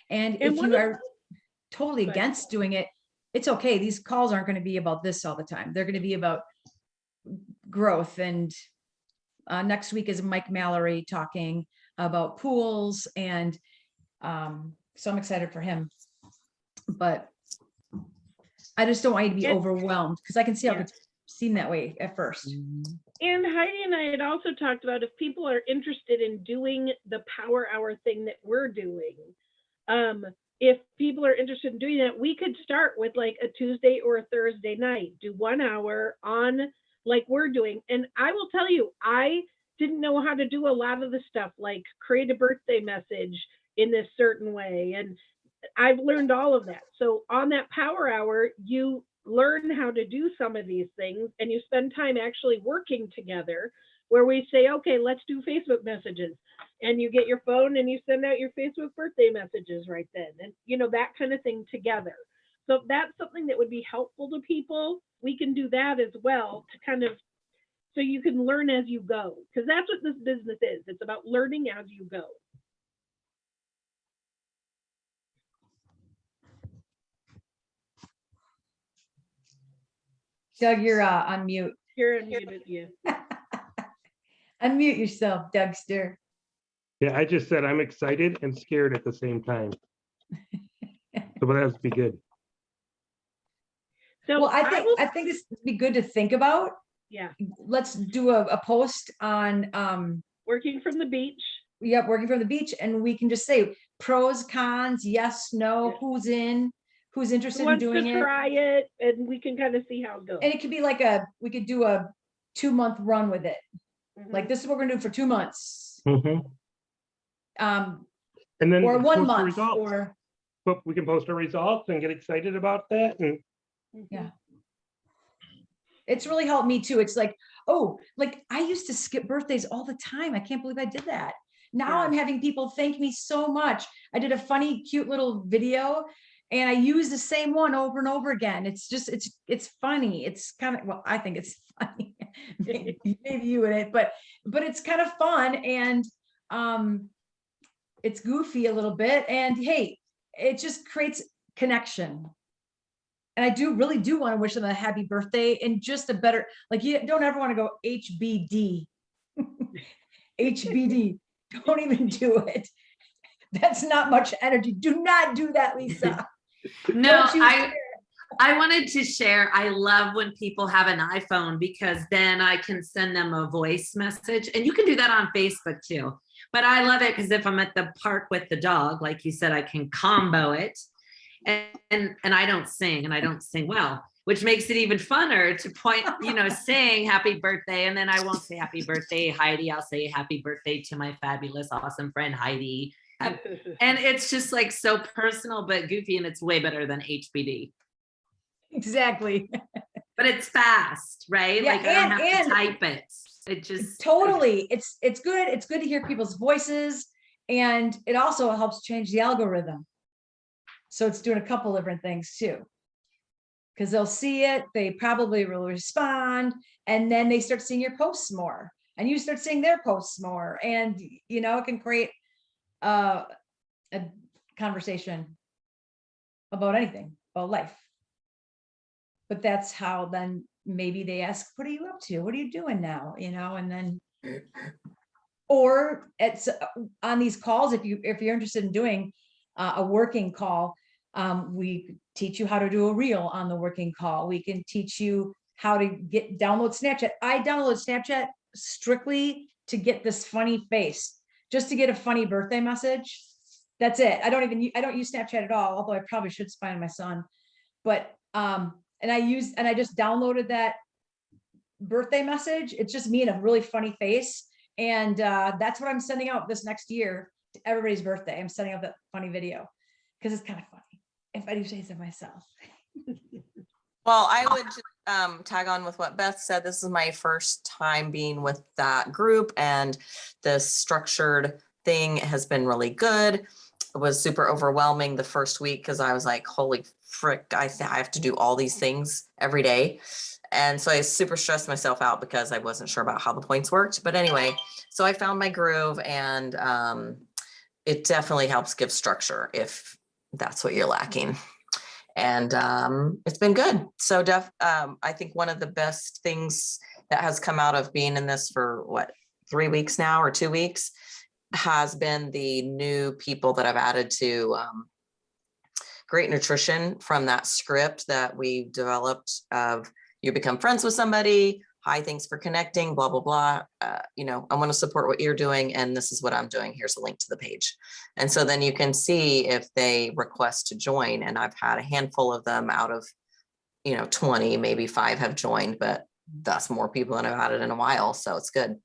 And if you are totally against doing it, it's okay. These calls aren't going to be about this all the time. They're going to be about growth. And next week is Mike Mallory talking about pools, and so I'm excited for him. But I just don't want you to be overwhelmed, because I can see how it seem that way at first. And Heidi and I had also talked about, if people are interested in doing the power hour thing that we're doing, if people are interested in doing that, we could start with like a Tuesday or a Thursday night, do 1 hour on like we're doing. And I will tell you, I didn't know how to do a lot of the stuff, like create a birthday message in this certain way. And I've learned all of that. So on that power hour, you learn how to do some of these things, and you spend time actually working together, where we say, okay, let's do Facebook messages. And you get your phone and you send out your Facebook birthday messages right then. And you know, that kind of thing together. So if that's something that would be helpful to people, we can do that as well, to kind of, so you can learn as you go. Because that's what this business is. It's about learning as you go. Doug, you're on mute. You're unmuted, yeah. Unmute yourself, Dougster. Yeah, I just said I'm excited and scared at the same time. So that has to be good. So Well, I think this would be good to think about. yeah, Let's do a post on working from the beach. working from the beach, and we can just say pros, cons, yes, no, Yeah. who's in, who's Who interested in wants doing to it. try it, and we can kind of see how it goes. And it could be like we could do a 2-month run with it. Mhm. Like, this is what we're gonna do for 2 months. Mhm. Um, And then or 1 post the month, results. or, But we can post our results and get excited about that. And yeah. It's really helped me too. It's like, oh, like I used to skip birthdays all the time. I can't believe I did that. Now Yeah. I'm having people thank me so much. I did a funny, cute little video, and I use the same one over and over again. It's just, it's funny. It's kind of, well, I think it's funny. maybe you wouldn't, but it's kind of fun, and it's goofy a little bit, and hey, it just creates connection. And I really do want to wish them a happy birthday, and just a better, like, you don't ever want to go HBD. HBD. Don't even do it. That's not much energy. Do not do that, Lisa. No, Don't you I wanted to share, I love when people have an iPhone, because then I can send them a voice message, and you can do that on Facebook too. But I love it because if I'm at the park with the dog, like you said, I can combo it. And I don't sing, and I don't sing well, which makes it even funner to point, saying happy birthday. And then I won't say happy birthday, Heidi. I'll say happy birthday to my fabulous, awesome friend, Heidi. And it's just like so personal, but goofy, and it's way better than HBD. Exactly. But it's fast, right? Yeah, like I don't have and to type it. It just totally. It's good. It's good to hear people's voices, and it also helps change the algorithm. So it's doing a couple different things too, because they'll see it, they probably will respond, and then they start seeing your posts more, and you start seeing their posts more, and it can create a conversation about anything, about life. But that's how then maybe they ask, what are you up to? What are you doing now? And then, or it's on these calls, if you're interested in doing a working call, we teach you how to do a reel on the working call. We can teach you how to download Snapchat. I download Snapchat strictly to get this funny face, just to get a funny birthday message. That's it. I don't use Snapchat at all, although I probably should spy on my son. But and I just downloaded that birthday message. It's just me in a really funny face, and that's what I'm sending out this next year to everybody's birthday. I'm sending out that funny video because it's kind of funny, if I do say so myself. Well, I would just, tag on with what Beth said. This is my first time being with that group, and this structured thing has been really good. It was super overwhelming the first week because I was like, holy frick, I have to do all these things every day. And so I super stressed myself out because I wasn't sure about how the points worked. But anyway, so I found my groove, and it definitely helps give structure if that's what you're lacking. And it's been good. So I think one of the best things that has come out of being in this for what, 3 weeks now or 2 weeks has been the new people that I've added to Great Nutrition from that script that we developed of you become friends with somebody. Hi, thanks for connecting, blah, blah, blah. You know, I want to support what you're doing and this is what I'm doing. Here's a link to the page. And so then you can see if they request to join. And I've had a handful of them out of, 20, maybe 5 have joined, but that's more people than I've added in a while. So it's good.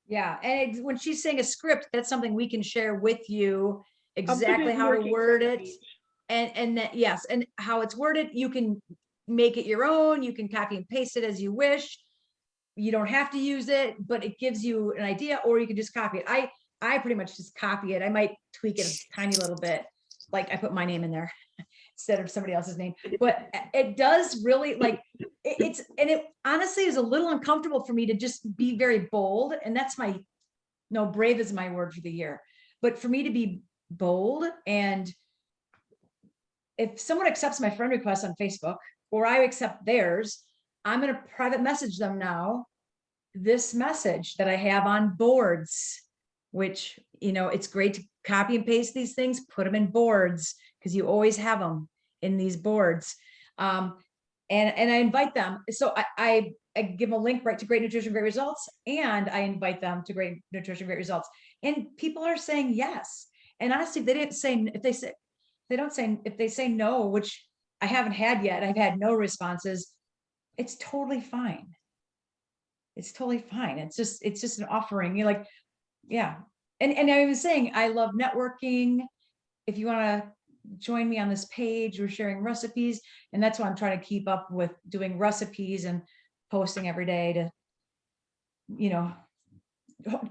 Yeah, and when she's saying a script, that's something we can share with you I'll put it exactly in how to working word on the it. page. And that, yes, and how it's worded, you can make it your own, you can copy and paste it as you wish. You don't have to use it, but it gives you an idea, or you can just copy it. I pretty much just copy it. I might tweak it a tiny little bit, like I put my name in there instead of somebody else's name, but it does really like it honestly is a little uncomfortable for me to just be very bold. And that's brave is my word for the year, but for me to be bold, and if someone accepts my friend request on Facebook or I accept theirs, I'm going to private message them now this message that I have on boards, which, it's great to copy and paste these things, put them in boards because you always have them in these boards. And I invite them. So I give a link right to Great Nutrition, Great Results, and I invite them to Great Nutrition, Great Results. And people are saying yes. And honestly, if they say no, which I haven't had yet, I've had no responses. It's totally fine. It's totally fine. It's just an offering. You're like, yeah. And I was saying, I love networking. If you want to join me on this page, we're sharing recipes. And that's why I'm trying to keep up with doing recipes and posting every day to,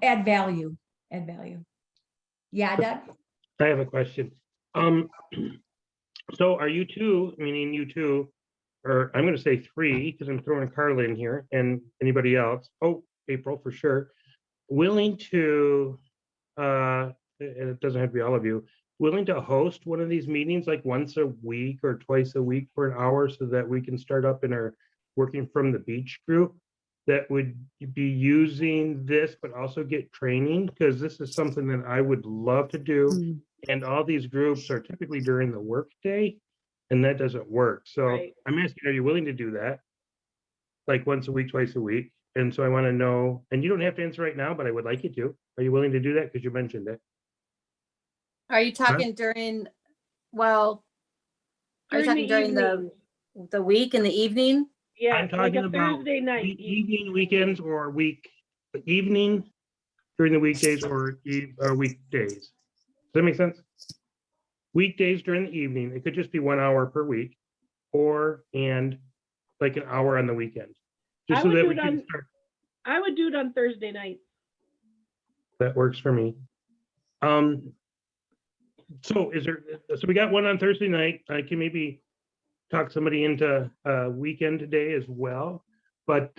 add value. Yeah, Deb? I have a question. So are you two, meaning you two, or I'm going to say 3, because I'm throwing Carla in here and anybody else. Oh, April for sure. Willing to, and it doesn't have to be all of you, willing to host one of these meetings like once a week or twice a week for an hour so that we can start up in our working from the beach group that would be using this, but also get training, because this is something that I would love to do. Mm. And all these groups are typically during the workday, and that doesn't work. So Right. I'm asking, are you willing to do that? Like once a week, twice a week? And so I want to know, and you don't have to answer right now, but I would like you to. Are you willing to do that? Because you mentioned it. Are you talking during, well, are you talking during the week in the evening? Yeah, I'm like talking a about Thursday night. evening, weekends, or evening during the weekdays or weekdays. Does that make sense? Weekdays during the evening, it could just be 1 hour per week, and like an hour on the weekend. Just so that we can start. I would do it on Thursday night. That works for me. So we got one on Thursday night. I can maybe talk somebody into a weekend day as well. But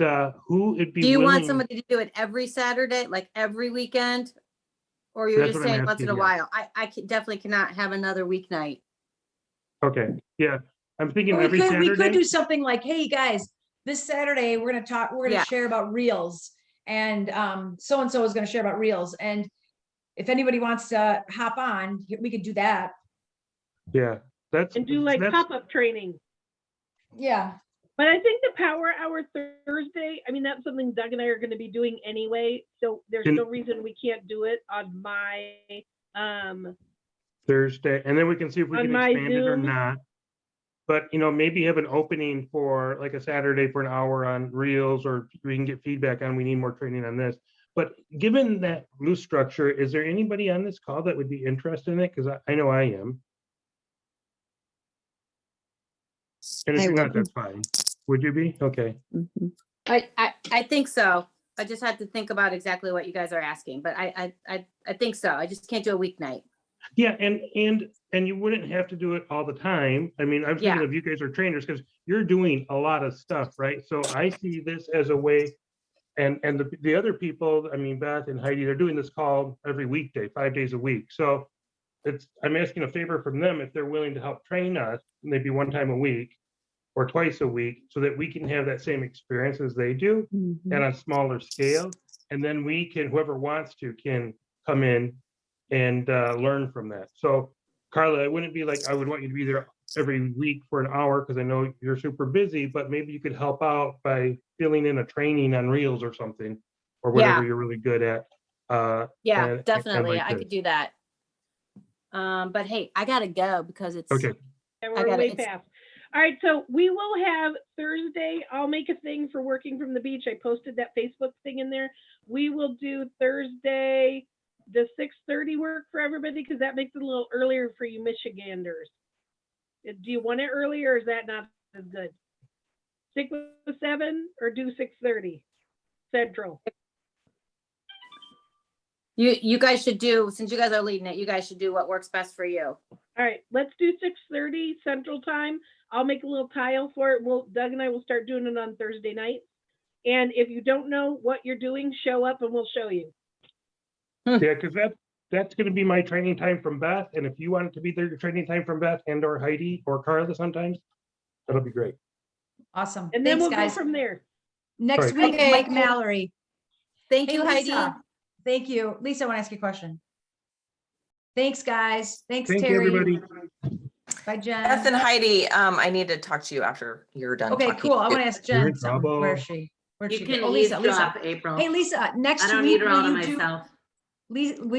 who would be Do you want willing? somebody to do it every Saturday, like every weekend? Or you're That's just what I'm saying once in a asking, while? Definitely cannot have another weeknight. Okay, yeah. I'm thinking Well, every we could Saturday. do something like, hey, guys, this Saturday, we're going to Yeah. share about reels, and so-and-so is going to share about reels. And if anybody wants to hop on, we could do that. Yeah, And do like that's pop-up training. Yeah. But I think the Power Hour Thursday, I mean, that's something Doug and I are going to be doing anyway. So there's no reason we can't do it on my Thursday, and then we can see if we on can my expand it or Zoom. not. But maybe have an opening for like a Saturday for an hour on reels, or we can get feedback on, we need more training on this. But given that loose structure, is there anybody on this call that would be interested in it? Because I know I am. And if I you're not, would. that's fine. Would you be? Okay. Mhm. I think so. I just had to think about exactly what you guys are asking, but I think so. I just can't do a weeknight. Yeah, and you wouldn't have to do it all the time. I mean, I'm thinking of you guys are trainers because you're doing a lot of stuff, right? So I see this as a way, and the other people, I mean, Beth and Heidi, they're doing this call every weekday, 5 days a week. So I'm asking a favor from them if they're willing to help train us maybe one time a week or twice a week so that we can have that same experience as they do and on a smaller scale. And then we can, whoever wants to, can come in and learn from that. So Carla, it wouldn't be like, I would want you to be there every week for an hour because I know you're super busy, but maybe you could help out by filling in a training on reels or something, or whatever you're really good at. Yeah, and definitely. like I this. could do that. But hey, I gotta go because it's Okay. And I we're got it. way It's- past. All right, so we will have Thursday. I'll make a thing for working from the beach. I posted that Facebook thing in there. We will do Thursday, the 6:30 work for everybody because that makes it a little earlier for you Michiganders. Do you want it earlier or is that not as good? 6 to 7 or do 6:30 Central? You guys should do, since you guys are leading it, you guys should do what works best for you. All right, let's do 6:30 Central Time. I'll make a little tile for it. Doug and I will start doing it on Thursday night. And if you don't know what you're doing, show up and we'll show you. Yeah, because that's going to be my training time from Beth. And if you want it to be their training time from Beth and or Heidi or Carla sometimes, that'll be great. Awesome. And then Thanks, we'll go guys. from there. Next Right. week, Okay. Mike Mallory. Thank Hey, you, Heidi. Lisa. Thank you. Lisa, I want to ask you a question. Thanks, guys. Thanks, Thank you, Terry. everybody. Bye, Jen. Beth and Heidi, I need to talk to you after you're done. Okay, talking. cool. I want to ask You're Jen in something. trouble. Where is she? Where'd You she can go? Oh, Lisa, eavesdrop, Lisa. April. Hey, Lisa, next I don't week, need her all will to you do, myself. Lisa,